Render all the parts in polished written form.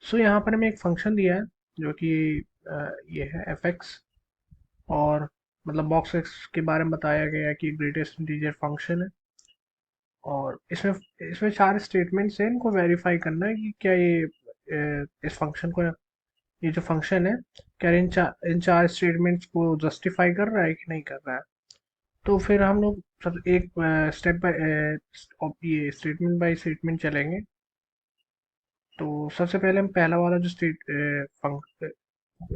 सो यहाँ पर हमें एक फंक्शन दिया है जो कि ये है एफ एक्स, और मतलब बॉक्स एक्स के बारे में बताया गया है कि ग्रेटेस्ट इंटीजर फंक्शन है। और इसमें इसमें चार स्टेटमेंट्स हैं, इनको वेरीफाई करना है कि क्या ये इस फंक्शन को, ये जो फंक्शन है क्या इन चार स्टेटमेंट्स को जस्टिफाई कर रहा है कि नहीं कर रहा है। तो फिर हम लोग सब एक स्टेप बाय ये स्टेटमेंट बाय स्टेटमेंट चलेंगे। तो सबसे पहले हम पहला वाला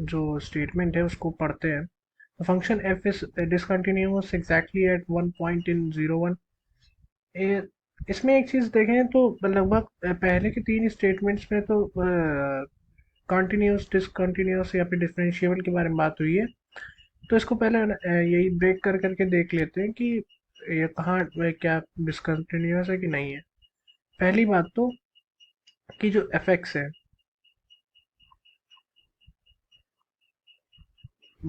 जो स्टेटमेंट है उसको पढ़ते हैं। The function f is discontinuous exactly at one point in 01। इसमें एक चीज देखें तो लगभग पहले के तीन स्टेटमेंट्स में तो कंटिन्यूस डिसकंटिन्यूस या फिर डिफरेंशिएबल के बारे में बात हुई है। तो इसको पहले यही ब्रेक कर करके देख लेते हैं कि ये कहाँ क्या डिसकंटिन्यूस है कि नहीं है। पहली बात तो कि जो एफ एक्स है,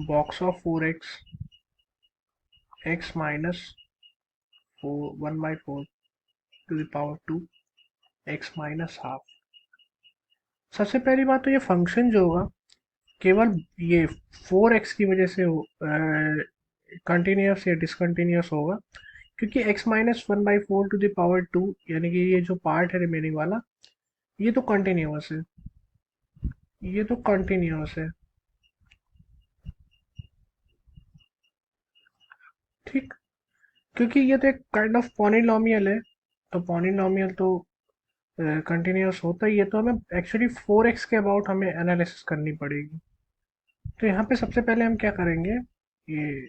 box of 4x x minus 1/4 to the power 2 x minus half. सबसे पहली बात तो ये फंक्शन जो होगा केवल ये 4x की वजह से कंटिन्यूस या डिसकंटिन्यूस होगा, क्योंकि x minus 1/4 to the power 2 यानी कि ये जो पार्ट है रिमेनिंग वाला, ये तो कंटिन्यूस है, ये तो कंटिन्यूस है। ठीक, क्योंकि ये तो एक काइंड ऑफ पॉलिनॉमियल है, तो पॉलिनॉमियल तो कंटिन्यूस होता ही है। तो हमें एक्चुअली 4x के अबाउट हमें एनालिसिस करनी पड़ेगी। तो यहाँ पे सबसे पहले हम क्या करेंगे, ये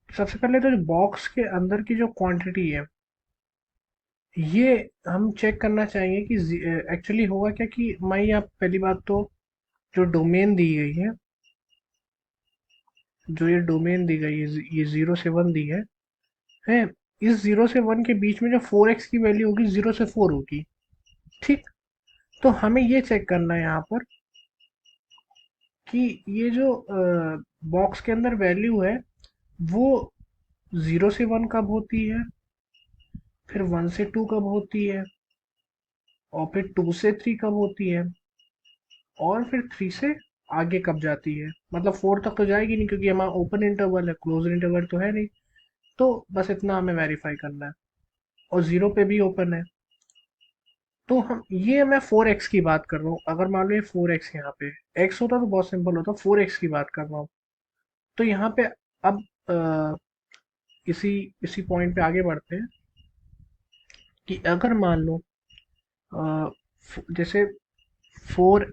सबसे पहले तो बॉक्स के अंदर की जो क्वांटिटी है, ये हम चेक करना चाहेंगे कि एक्चुअली होगा क्या कि मैं यहाँ पहली बात तो जो डोमेन दी गई है, जो ये डोमेन दी गई है ये 0 से 1 दी है। इस 0 से 1 के बीच में जो 4x की वैल्यू होगी 0 से 4 होगी। ठीक, तो हमें ये चेक करना है यहाँ पर कि ये जो बॉक्स के अंदर वैल्यू है वो 0 से 1 कब होती है, फिर 1 से 2 कब होती है, और फिर 2 से 3 कब होती है, और फिर 3 से आगे कब जाती है। मतलब 4 तक तो जाएगी नहीं क्योंकि हमारा ओपन इंटरवल है, क्लोज इंटरवल तो है नहीं। तो बस इतना हमें वेरीफाई करना है, और 0 पे भी ओपन है। तो हम ये मैं 4x की बात कर रहा हूँ। अगर मान लो ये 4x यहाँ पे x होता तो बहुत सिंपल होता, 4x की बात कर रहा हूँ। तो यहाँ पे अब अ, इसी इसी पॉइंट पे आगे बढ़ते हैं कि अगर मान लो अ, जैसे 4,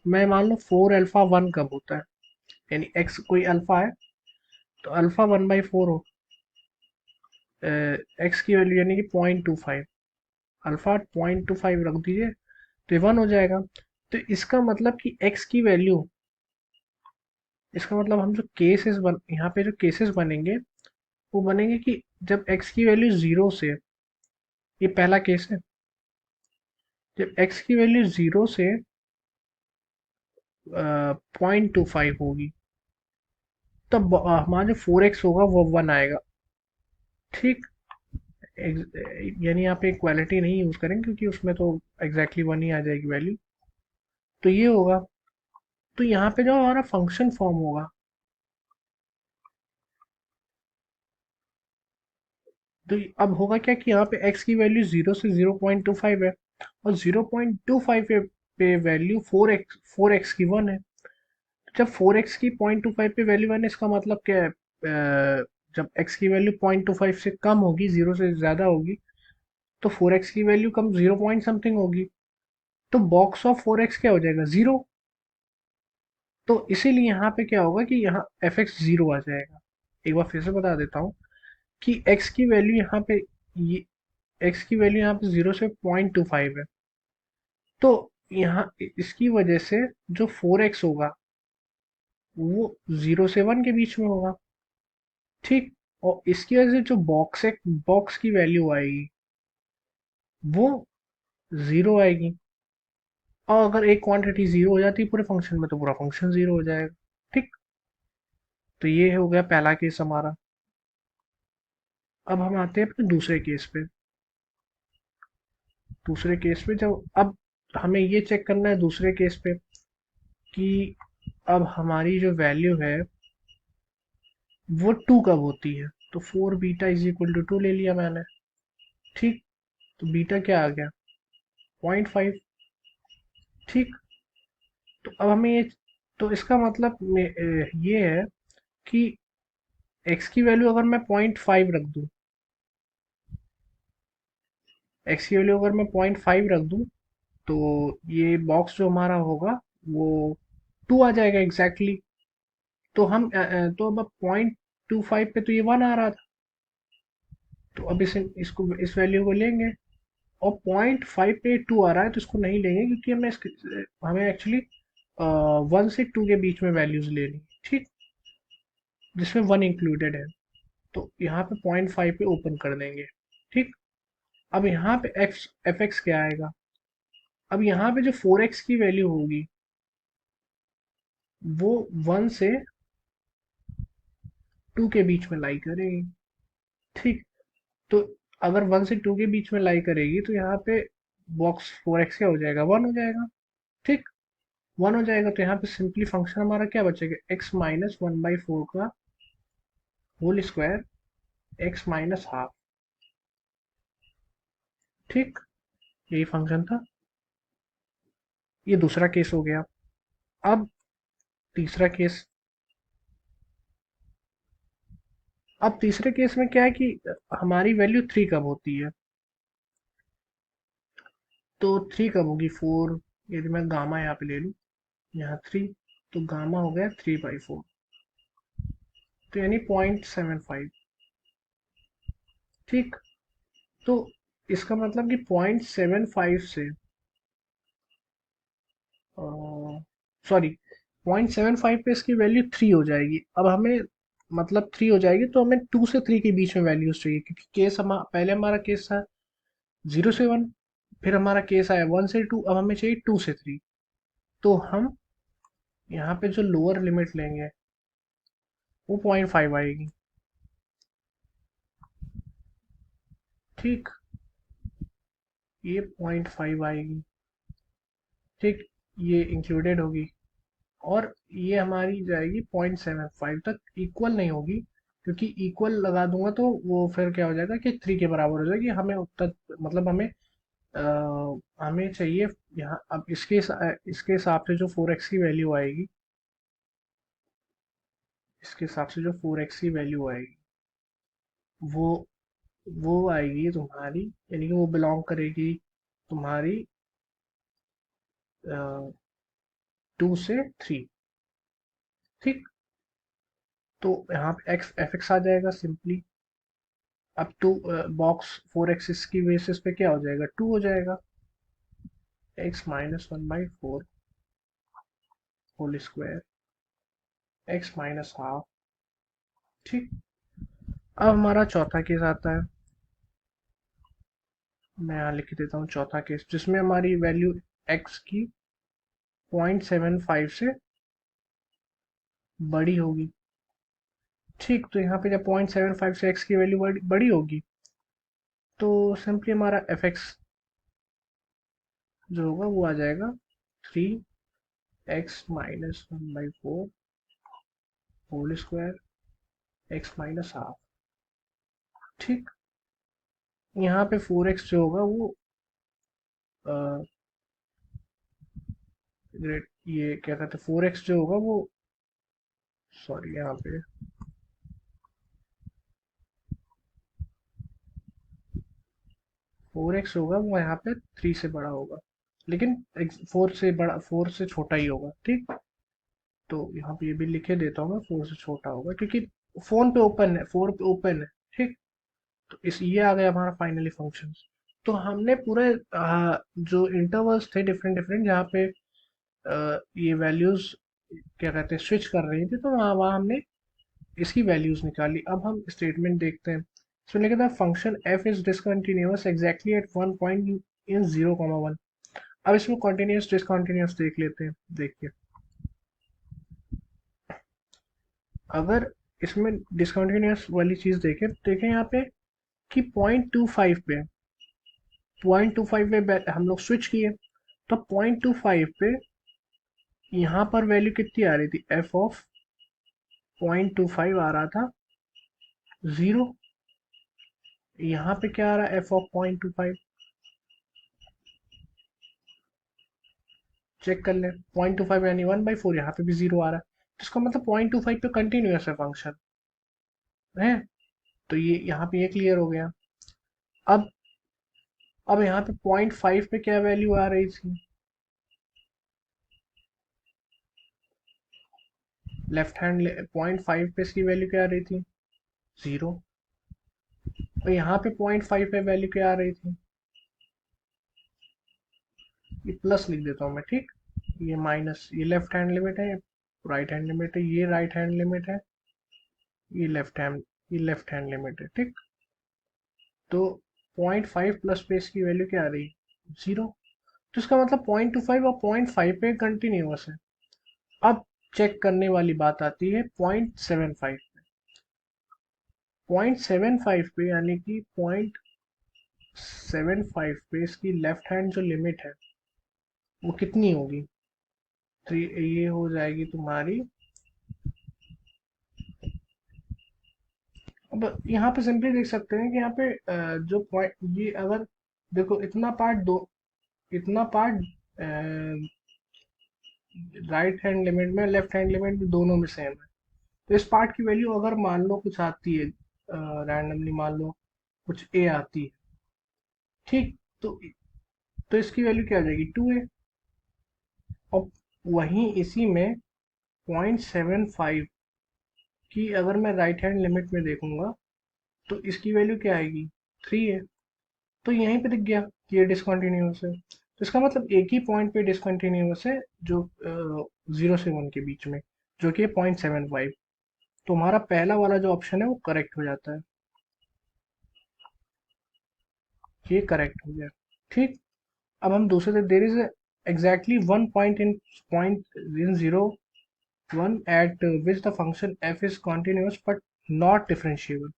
मैं मान लो 4 अल्फा 1 कब होता है, यानी x कोई अल्फा है, तो अल्फा 1/4 हो, x की वैल्यू यानी कि 0.25, अल्फा 0.25 रख दीजिए तो ये 1 हो जाएगा। तो इसका मतलब कि x की वैल्यू, इसका मतलब हम जो केसेस यहाँ पे जो केसेस बनेंगे वो बनेंगे कि जब x की वैल्यू 0 से, ये पहला केस है, जब x की वैल्यू 0 से 0.25 होगी, तब हमारा जो 4x होगा वो 1 आएगा। ठीक, यानी यहाँ पे इक्वालिटी नहीं यूज करेंगे क्योंकि उसमें तो एग्जैक्टली 1 ही आ जाएगी वैल्यू। तो ये होगा। तो यहाँ पे जो हमारा फंक्शन फॉर्म होगा, तो अब होगा क्या कि यहाँ पे x की वैल्यू 0 से 0.25 है, और 0.25 पे वैल्यू 4x की 1 है। जब 4x की 0.25 पे वैल्यू 1 है, इसका मतलब क्या है, जब x की वैल्यू 0.25 से कम होगी, 0 से ज़्यादा होगी, तो 4x की वैल्यू कम 0 पॉइंट समथिंग होगी। तो बॉक्स ऑफ 4x क्या हो जाएगा, 0। तो इसीलिए यहाँ पे क्या होगा कि यहाँ एफ एक्स 0 आ जाएगा। एक बार फिर से बता देता हूँ कि x की वैल्यू यहाँ पे, ये x की वैल्यू यहाँ पे 0 से 0.25 है। तो यहाँ इसकी वजह से जो 4x होगा वो 0 से 1 के बीच में होगा। ठीक, और इसकी वजह से जो बॉक्स की वैल्यू आएगी वो 0 आएगी। और अगर एक क्वांटिटी 0 हो जाती है पूरे फंक्शन में तो पूरा फंक्शन 0 हो जाएगा। ठीक, तो ये हो गया पहला केस हमारा। अब हम आते हैं अपने दूसरे केस पे। दूसरे केस पे जब अब तो हमें ये चेक करना है दूसरे केस पे कि अब हमारी जो वैल्यू है वो 2 कब होती है। तो 4β = 2 ले लिया मैंने। ठीक। तो बीटा क्या आ गया, 0.5। ठीक। तो अब हमें ये, तो इसका मतलब ये है कि x की वैल्यू अगर मैं 0.5 रख दूं, x की वैल्यू अगर मैं 0.5 रख दूं, तो ये बॉक्स जो हमारा होगा वो 2 आ जाएगा एग्जैक्टली exactly। तो तो अब 0.25 पे तो ये 1 आ रहा था। तो अब इसको इस वैल्यू को लेंगे, और 0.5 पे 2 आ रहा है तो इसको नहीं लेंगे, क्योंकि हमें एक्चुअली 1 से 2 के बीच में वैल्यूज लेनी है। ठीक। जिसमें 1 इंक्लूडेड है। तो यहाँ पे 0.5 पे ओपन कर देंगे। ठीक। अब यहाँ पे एक्स एफ एक्स क्या आएगा, अब यहाँ पे जो 4x की वैल्यू होगी वो 1 से 2 के बीच में लाई करेगी। ठीक। तो अगर 1 से 2 के बीच में लाई करेगी तो यहाँ पे बॉक्स 4x क्या हो जाएगा, 1 हो जाएगा। ठीक। 1 हो जाएगा तो यहाँ पे सिंपली फंक्शन हमारा क्या बचेगा, x-1/4 का होल स्क्वायर, x-हाफ। ठीक। यही फंक्शन था। ये दूसरा केस हो गया। अब तीसरा केस। अब तीसरे केस में क्या है कि हमारी वैल्यू 3 कब होती है। तो 3 कब होगी, 4, यदि मैं गामा यहाँ पे ले लूँ, यहाँ 3, तो गामा हो गया 3/4। तो यानी 0.75। ठीक। तो इसका मतलब कि 0.75 से, सॉरी, 0.75 पे इसकी वैल्यू 3 हो जाएगी। अब हमें, मतलब 3 हो जाएगी तो हमें 2 से 3 के बीच में वैल्यूज चाहिए, क्योंकि पहले हमारा केस था 0 से 1, फिर हमारा केस आया 1 से 2, अब हमें चाहिए 2 से 3। तो हम यहाँ पे जो लोअर लिमिट लेंगे वो 0.5 आएगी। ठीक। ये 0.5 आएगी। ठीक। ये इंक्लूडेड होगी, और ये हमारी जाएगी 0.75 तक। इक्वल नहीं होगी, क्योंकि इक्वल लगा दूंगा तो वो फिर क्या हो जाएगा कि 3 के बराबर हो जाएगी। हमें उत्तर, मतलब हमें चाहिए यहाँ। अब इसके हिसाब से जो 4x की वैल्यू आएगी, इसके हिसाब से जो 4x की वैल्यू आएगी वो वो आएगी तुम्हारी, यानी कि वो बिलोंग करेगी तुम्हारी 2 से 3। ठीक। तो यहाँ पे एक्स एफ एक्स आ जाएगा सिंपली। अब टू, बॉक्स 4x की बेसिस पे क्या हो जाएगा, 2 हो जाएगा। x-1/4 whole square, x-हाफ। ठीक। अब हमारा चौथा केस आता है। मैं यहाँ लिख देता हूँ चौथा केस, जिसमें हमारी वैल्यू x की 0.75 से बड़ी होगी। ठीक। तो यहाँ पे जब 0.75 से x की वैल्यू बड़ी होगी, तो सिंपली हमारा एफ एक्स जो होगा वो आ जाएगा 3x-1/4 होल स्क्वायर, x-हाफ। ठीक। यहाँ पे 4x जो होगा वो ग्रेट, ये क्या कहते हैं, 4x जो होगा वो, सॉरी, यहाँ पे 4x होगा वो यहाँ पे 3 से बड़ा होगा, लेकिन 4 से बड़ा, 4 से छोटा ही होगा। ठीक। तो यहाँ पे ये भी लिखे देता हूँ मैं, 4 से छोटा होगा, क्योंकि फोन पे ओपन है, 4 पे ओपन है। ठीक। तो इस ये आ गया हमारा फाइनली फंक्शन। तो हमने पूरे जो इंटरवल्स थे डिफरेंट डिफरेंट, जहाँ पे ये वैल्यूज क्या कहते हैं स्विच कर रही थी, तो वहाँ वहाँ हमने इसकी वैल्यूज निकाली। अब हम स्टेटमेंट देखते हैं। इसमें लिखा था function F is discontinuous exactly at one point in 0,1। अब इसमें कॉन्टिन्यूस डिसकंटिन्यूअस देख लेते हैं। देखिए, अगर इसमें डिसकंटिन्यूअस वाली चीज देखें यहाँ पे कि 0.25 पे, 0.25 पे हम लोग स्विच किए, तो 0.25 पे यहाँ पर वैल्यू कितनी आ रही थी, एफ ऑफ 0.25 आ रहा था 0। यहाँ पे क्या आ रहा है, एफ ऑफ 0.25, चेक कर ले, 0.25 यानी 1/4, यहाँ पे भी 0 आ रहा है, तो इसका मतलब 0.25 पे कंटिन्यूस है फंक्शन है। तो ये यहाँ पे ये क्लियर हो गया। अब अब यहाँ पे 0.5 पे क्या वैल्यू आ रही थी, लेफ्ट हैंड 0.5 पे इसकी वैल्यू क्या आ रही थी, 0। और यहाँ पे 0.5 पे वैल्यू क्या आ रही थी, ये प्लस लिख देता हूँ मैं, ठीक। ये माइनस, ये लेफ्ट हैंड लिमिट है, राइट हैंड लिमिट है, ये राइट हैंड लिमिट है, ये लेफ्ट हैंड लिमिट है, ठीक। तो 0.5 प्लस पे इसकी वैल्यू क्या आ रही है, 0। तो इसका मतलब 0.25 और 0.5 पे कंटिन्यूअस है। अब चेक करने वाली बात आती है 0.75 पे। 0.75 पे यानी कि 0.75 पे इसकी लेफ्ट हैंड जो लिमिट है वो कितनी होगी, तो ये हो जाएगी तुम्हारी। अब यहाँ पे सिंपली देख सकते हैं कि यहाँ पे जो पॉइंट, ये अगर देखो इतना पार्ट दो, इतना पार्ट राइट हैंड लिमिट में, लेफ्ट हैंड लिमिट में, दोनों में सेम है। तो इस पार्ट की वैल्यू अगर मान लो कुछ आती है रैंडमली, मान लो कुछ ए आती है, ठीक। तो इसकी वैल्यू क्या आ जाएगी, 2a। और वहीं इसी में 0.75 की अगर मैं राइट हैंड लिमिट में देखूंगा तो इसकी वैल्यू क्या आएगी, 3 है। तो यहीं पे दिख गया कि ये डिसकंटिन्यूअस है। तो इसका मतलब एक ही पॉइंट पे डिसकंटिन्यूअस है, जो 0 से 1 के बीच में, जो कि 0.75। तो हमारा पहला वाला जो ऑप्शन है वो करेक्ट हो जाता है, ये करेक्ट हो गया, ठीक। अब हम दूसरे, there is exactly one point in 0 1 at which the function f is continuous but not differentiable।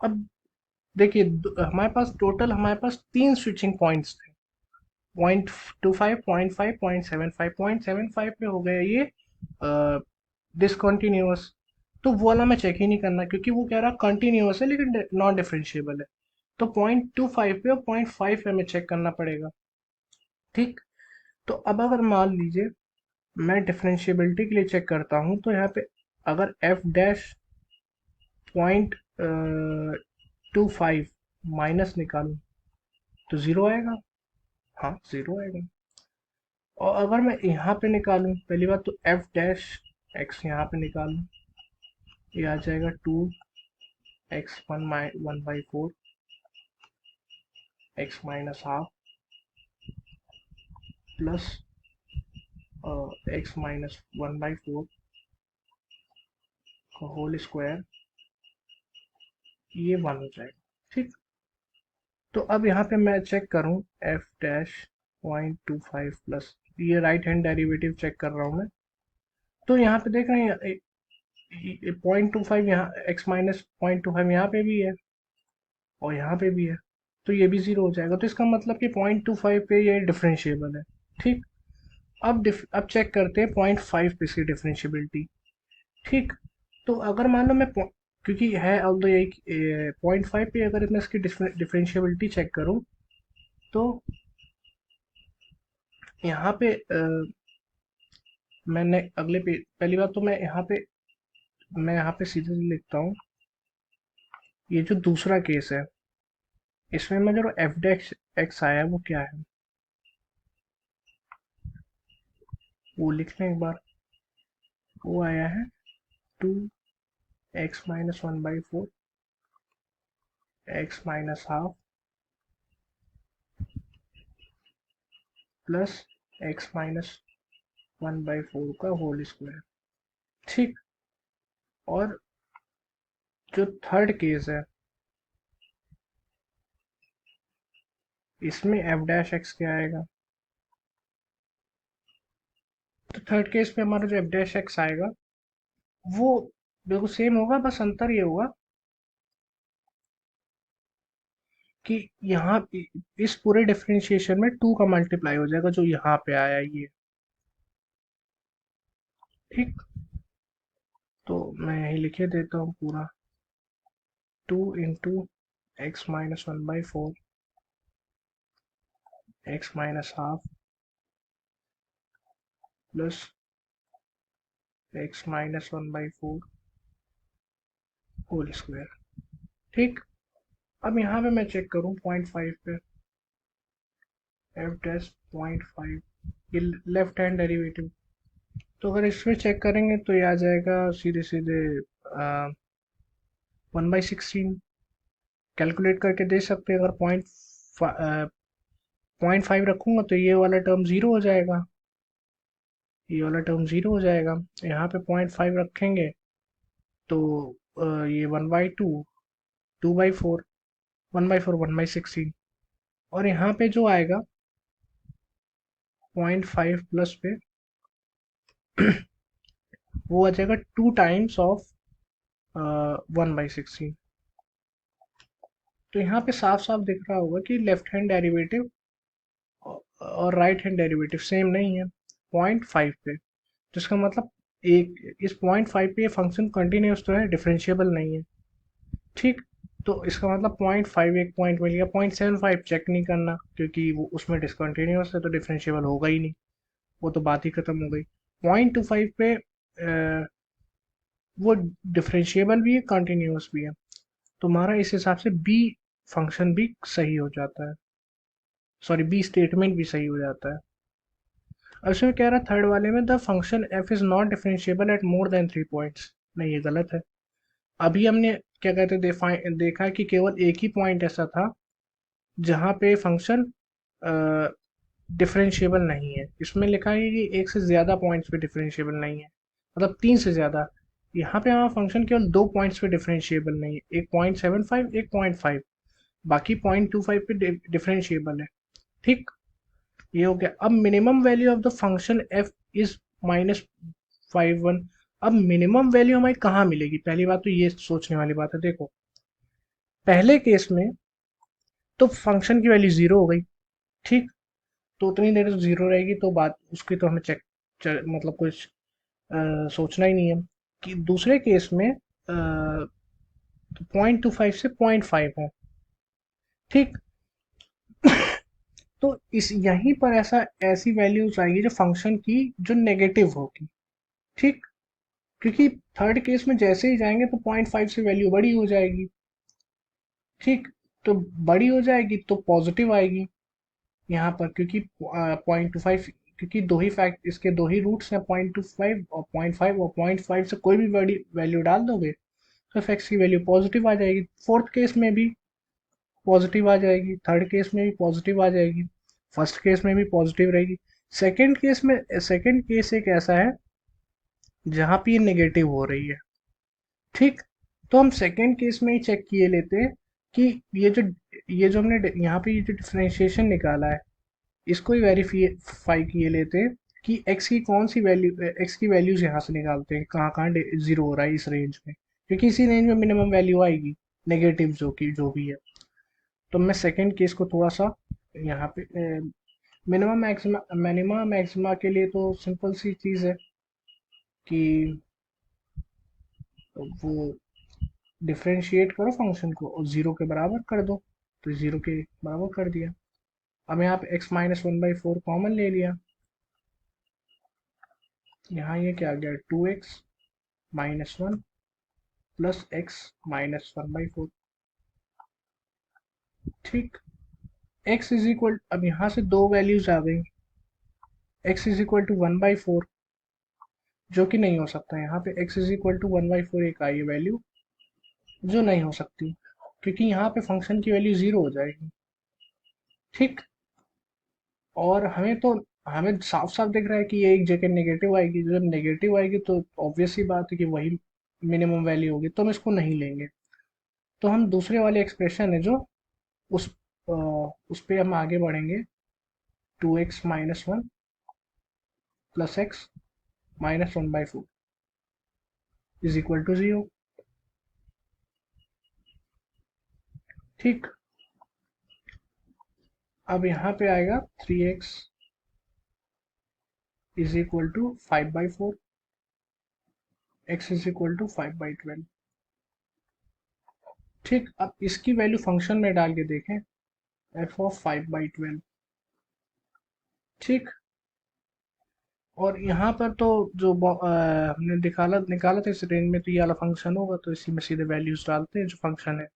अब देखिए हमारे पास तीन स्विचिंग पॉइंट्स थे, 0.25, 0.5, 0.75। 0.75 पे हो गया ये डिसकंटिन्यूअस, तो वो वाला मैं चेक ही नहीं करना, क्योंकि वो कह रहा कंटिन्यूअस है लेकिन नॉन डिफरेंशिएबल है। तो 0.25 पे और 0.5 पे हमें चेक करना पड़ेगा, ठीक। तो अब अगर मान लीजिए मैं डिफरेंशिएबिलिटी के लिए चेक करता हूँ, तो यहाँ पे अगर एफ डैश 0.25 माइनस निकालूं तो 0 आएगा, हाँ 0 आएगा। और अगर मैं यहाँ पे निकालूं, पहली बात तो एफ डैश एक्स यहाँ पे निकालूं, ये आ जाएगा 2x1 1/4 x minus half plus x-1/4 का होल स्क्वायर, ये 1 हो जाएगा, ठीक। तो अब यहाँ पे मैं चेक करूँ एफ डैश 0.25 प्लस, ये राइट हैंड डेरिवेटिव चेक कर रहा हूँ मैं। तो यहाँ पे देख रहे हैं 0.25, यहाँ x-0.25 यहाँ पे भी है और यहाँ पे भी है, तो ये भी 0 हो जाएगा। तो इसका मतलब कि 0.25 पे ये डिफरेंशिएबल है, ठीक। अब चेक करते हैं 0.5 पे इसकी डिफरेंशियबिलिटी, ठीक। तो अगर मान लो मैं क्योंकि है अब तो यही 0.5 पे अगर मैं इसकी डिफरेंशियबिलिटी चेक करूँ तो यहाँ पे मैंने अगले पे, पहली बात तो मैं यहाँ पे सीधे लिखता हूँ, ये जो दूसरा केस है इसमें मैं जो एफ डेक्स एक्स आया है वो क्या है, वो लिख लें एक बार। वो आया है 2x-1/4 x-हाफ प्लस x-1/4 का होल स्क्वायर, ठीक। और जो थर्ड केस है इसमें एफ डैश एक्स क्या आएगा, तो थर्ड केस में हमारा जो एफ डैश एक्स आएगा वो बिल्कुल सेम होगा, बस अंतर ये होगा कि यहाँ इस पूरे डिफरेंशिएशन में 2 का मल्टीप्लाई हो जाएगा जो यहाँ पे आया ये। ठीक, तो मैं यही लिखे देता हूँ पूरा, 2 × x-1/4 x-½ plus x-1/4 whole square. ठीक, अब यहाँ पे मैं चेक करूँ 0.5 पे, f डैश 0.5, ये लेफ्ट हैंड डेरिवेटिव, तो अगर इसमें चेक करेंगे तो ये आ जाएगा सीधे सीधे 1/16। कैलकुलेट करके दे सकते हैं, अगर 0.5 रखूंगा तो ये वाला टर्म ज़ीरो हो जाएगा, ये वाला टर्म ज़ीरो हो जाएगा। यहाँ पे 0.5 रखेंगे तो ये 1/2, 2/4, 1/4, 1/16, और यहाँ पे जो आएगा 0.5 प्लस पे वो आ जाएगा 2 टाइम्स ऑफ 1/16। तो यहाँ पे साफ साफ दिख रहा होगा कि लेफ्ट हैंड डेरिवेटिव और राइट हैंड डेरिवेटिव सेम नहीं है 0.5 पे, जिसका मतलब एक इस 0.5 पे ये फंक्शन कंटिन्यूस तो है, डिफरेंशिएबल नहीं है। ठीक, तो इसका मतलब 0.5 एक पॉइंट मिल गया, 0.75 चेक नहीं करना क्योंकि वो उसमें डिसकंटिन्यूस है तो डिफरेंशिएबल होगा ही नहीं, वो तो बात ही खत्म हो गई। 0.25 पे वो डिफरेंशिएबल भी है, कंटिन्यूस भी है, तो हमारा इस हिसाब से बी फंक्शन भी सही हो जाता है, सॉरी बी स्टेटमेंट भी सही हो जाता है। अब इसमें कह रहा है थर्ड वाले में the function F is not differentiable eight more than 3 points. नहीं, ये गलत है। अभी हमने क्या कहते हैं देखा कि केवल एक ही पॉइंट ऐसा था जहाँ पे फंक्शन डिफरेंशिएबल नहीं है। इसमें लिखा है कि एक से ज़्यादा पॉइंट्स पे डिफरेंशिएबल नहीं है, मतलब 3 से ज़्यादा। यहाँ पे हमारा फंक्शन केवल 2 पॉइंट्स पे डिफरेंशिएबल नहीं है, एक 0.75, एक 0.5, बाकी 0.25 पे डिफरेंशिएबल है। ठीक, ये हो गया। अब minimum value of the function F is -5 1। अब मिनिमम वैल्यू हमें कहाँ मिलेगी, पहली बात तो ये सोचने वाली बात है। देखो, पहले केस में तो फंक्शन की वैल्यू जीरो हो गई, ठीक, तो उतनी देर जीरो रहेगी तो बात उसकी तो हमें मतलब कुछ सोचना ही नहीं है। कि दूसरे केस में 0.25 से 0.5 है, ठीक, तो इस यहीं पर ऐसी वैल्यूज आएगी जो फंक्शन की जो नेगेटिव होगी। ठीक, क्योंकि थर्ड केस में जैसे ही जाएंगे तो 0.5 से वैल्यू बड़ी हो जाएगी। ठीक, तो बड़ी हो जाएगी तो पॉजिटिव आएगी यहाँ पर, क्योंकि 0.25, क्योंकि दो ही फैक्ट, इसके दो ही रूट्स हैं, 0.25 और 0.5, और 0.5 से कोई भी बड़ी वैल्यू डाल दोगे तो एफ एक्स की वैल्यू पॉजिटिव आ जाएगी। फोर्थ केस में भी पॉजिटिव आ जाएगी, थर्ड केस में भी पॉजिटिव आ जाएगी, फर्स्ट केस में भी पॉजिटिव रहेगी। सेकेंड केस एक ऐसा है जहाँ पे ये नेगेटिव हो रही है। ठीक, तो हम सेकेंड केस में ही चेक किए लेते हैं कि ये जो हमने यहाँ पे ये जो डिफरेंशिएशन निकाला है इसको ही वेरीफाई किए लेते हैं कि एक्स की वैल्यूज यहाँ से निकालते हैं कहाँ कहाँ जीरो हो रहा है इस रेंज में, क्योंकि इसी रेंज में मिनिमम वैल्यू आएगी नेगेटिव जो भी है। तो मैं सेकेंड केस को थोड़ा सा यहाँ पे मिनिमा मैक्सिमा के लिए तो सिंपल सी चीज़ है कि वो डिफरेंशिएट करो फंक्शन को और जीरो के बराबर कर दो, तो जीरो के बराबर कर दिया। अब यहाँ पे x-1/4 कॉमन ले लिया, यहाँ ये क्या आ गया 2x-1 प्लस x-1/4। ठीक, x इज इक्वल, अब यहाँ से दो वैल्यूज आ गई, x इज इक्वल टू 1/4 जो कि नहीं हो सकता, यहाँ पे x इज इक्वल टू 1/4 एक आई वैल्यू जो नहीं हो सकती, क्योंकि यहाँ पे फंक्शन की वैल्यू जीरो हो जाएगी। ठीक, और हमें साफ साफ दिख रहा है कि ये एक जगह नेगेटिव आएगी, जब नेगेटिव आएगी तो ऑब्वियस ही बात है कि वही मिनिमम वैल्यू होगी, तो हम इसको नहीं लेंगे। तो हम दूसरे वाले एक्सप्रेशन है जो उस उस पे हम आगे बढ़ेंगे, 2x-1 plus x-1/4 is equal to 0। ठीक, अब यहाँ पे आएगा 3x is equal to 5/4, x is equal to 5/12। ठीक, अब इसकी वैल्यू फंक्शन में डाल के देखें, f ऑफ 5/12। ठीक, और यहाँ पर तो जो हमने निकाला निकाला था इस रेंज में, तो ये वाला फंक्शन होगा, तो इसी में सीधे वैल्यूज डालते हैं जो फंक्शन है।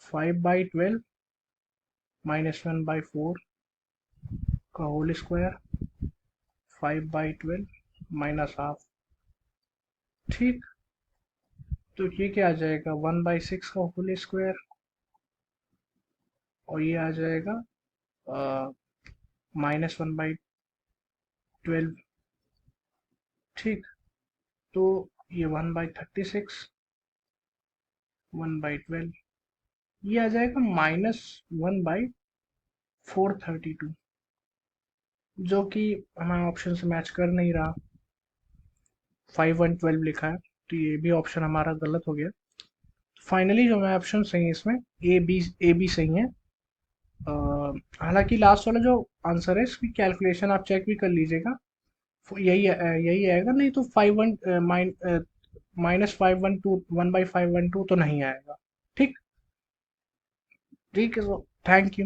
5/12 -1/4 का होल स्क्वायर, 5/12 -½ ठीक, तो ये क्या आ जाएगा, 1/6 का होल स्क्वायर, और ये आ जाएगा -1/12। ठीक, तो ये 1/36, 1/12, ये आ जाएगा -1/432, जो कि हमारे ऑप्शन से मैच कर नहीं रहा। 5/12 लिखा है, तो ये भी ऑप्शन हमारा गलत हो गया। फाइनली जो हमारे ऑप्शन सही है इसमें, ए बी सही है। हालांकि लास्ट वाला जो आंसर है इसकी कैलकुलेशन आप चेक भी कर लीजिएगा, यही आएगा, नहीं तो 5 1 -512 1/512 तो नहीं आएगा। ठीक, ठीक है, तो थैंक यू।